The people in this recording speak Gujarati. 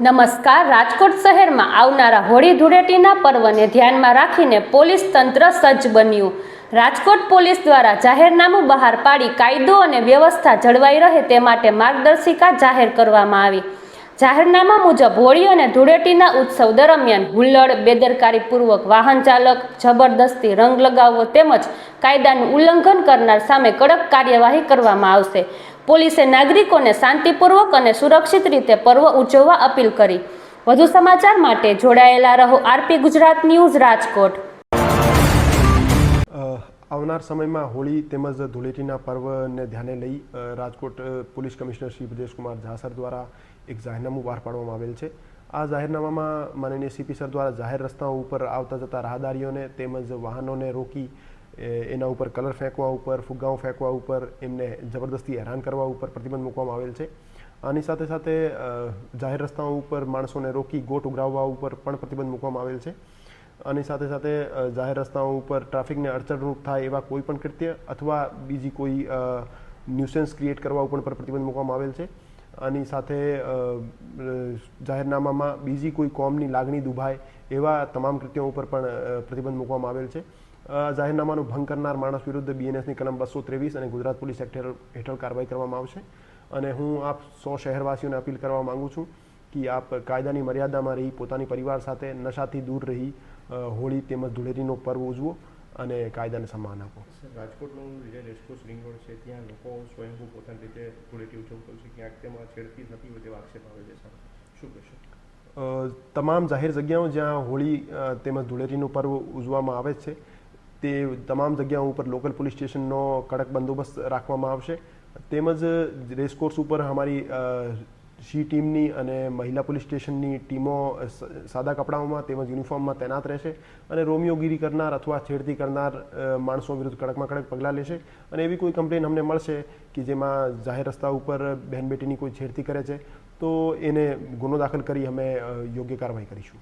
નમસ્કાર. રાજકોટ શહેરમાં આવનારા હોળી ધૂળેટીના પર્વને ધ્યાનમાં રાખીને પોલીસ તંત્ર સજ્જ બન્યું. રાજકોટ પોલીસ દ્વારા જાહેરનામું બહાર પાડી કાયદો અને વ્યવસ્થા જળવાઈ રહે તે માટે માર્ગદર્શિકા જાહેર કરવામાં આવી. જાહેરનામા મુજબ હોળી અને ધૂળેટીના ઉત્સવ દરમિયાન હુલ્લડ, બેદરકારીપૂર્વક વાહન ચાલક, જબરદસ્તી રંગ લગાવવો તેમજ કાયદાનું ઉલ્લંઘન કરનાર સામે કડક કાર્યવાહી કરવામાં આવશે. પોલીસે નાગરિકોને શાંતિપૂર્વક અને સુરક્ષિત રીતે પર્વ ઉજવવા અપીલ કરી. વધુ સમાચાર માટે જોડાયેલા રહો આરપી ગુજરાત ન્યૂઝ રાજકોટ. આવનાર સમયમાં હોળી તેમજ ધૂળેટીના પર્વને ધ્યાને લઈ Rajkot police commissioner Shri Brajeshkumar Jha sir દ્વારા એક જાહેરનામું બહાર પાડવામાં આવેલ છે. આ જાહેરનામામાં માનનીય સીપી સર દ્વારા જાહેર રસ્તાઓ ઉપર આવતા જતા રાહદારીઓને તેમજ વાહનોને રોકી એના ઉપર કલર ફેંકવા ઉપર, ફુગ્ગાઓ ફેંકવા ઉપર, એમને જબરદસ્તી હેરાન કરવા ઉપર પ્રતિબંધ મૂકવામાં આવેલ છે. આની સાથે સાથે જાહેર રસ્તાઓ ઉપર માણસોને રોકી ગોટ ઉઘરાવવા ઉપર પણ પ્રતિબંધ મૂકવામાં આવેલ છે. આની સાથે સાથે જાહેર રસ્તાઓ ઉપર ટ્રાફિકને અડચણરૂપ થાય એવા કોઈ પણ કૃત્ય અથવા બીજી કોઈ ન્યુસન્સ ક્રિએટ કરવા ઉપર પણ પ્રતિબંધ મૂકવામાં આવેલ છે. આની સાથે જાહેરનામામાં બીજી કોઈ કોમની લાગણી દુભાય એવા તમામ કૃત્યો ઉપર પણ પ્રતિબંધ મૂકવામાં આવેલ છે. જાહેરનામાનું ભંગ કરનાર માણસ વિરુદ્ધ BNSની કલમ 223 અને ગુજરાત પોલીસ એક્ટ હેઠળ કાર્યવાહી કરવામાં આવશે. અને હું આપ સૌ શહેરવાસીઓને અપીલ કરવા માગું છું કે આપ કાયદાની મર્યાદામાં રહી પોતાની પરિવાર સાથે નશાથી દૂર રહી હોળી તેમજ ધૂળેટીનો પર્વ ઉજવો અને કાયદાને સન્માન આપો. રાજકોટનું જે રેસકોર્સ રિંગ રોડ છે ત્યાં લોકો સ્વયંભૂ પોતાની રીતે ધૂળેટી ઉજવતો છે, ક્યાંક તેમાં છેડતી થતી હોય તેવા આક્ષેપ આવે છે. શું કહેશો? તમામ જાહેર જગ્યાઓ જ્યાં હોળી તેમજ ધૂળેટીનું પર્વ ઉજવવામાં આવે છે તે તમામ જગ્યાઓ ઉપર લોકલ પોલીસ સ્ટેશનનો કડક બંદોબસ્ત રાખવામાં આવશે. તેમજ રેસકોર્સ ઉપર અમારી સી ટીમની અને મહિલા પોલીસ સ્ટેશનની ટીમો સાદા કપડાઓમાં તેમજ યુનિફોર્મમાં તૈનાત રહેશે અને રોમિયોગીરી કરનાર અથવા છેડતી કરનાર માણસો વિરુદ્ધ કડકમાં કડક પગલાં લેશે. અને એવી કોઈ કમ્પ્લેન અમને મળશે કે જેમાં જાહેર રસ્તા ઉપર બહેન બેટીની કોઈ છેડતી કરે છે તો એને ગુનો દાખલ કરી અમે યોગ્ય કાર્યવાહી કરીશું.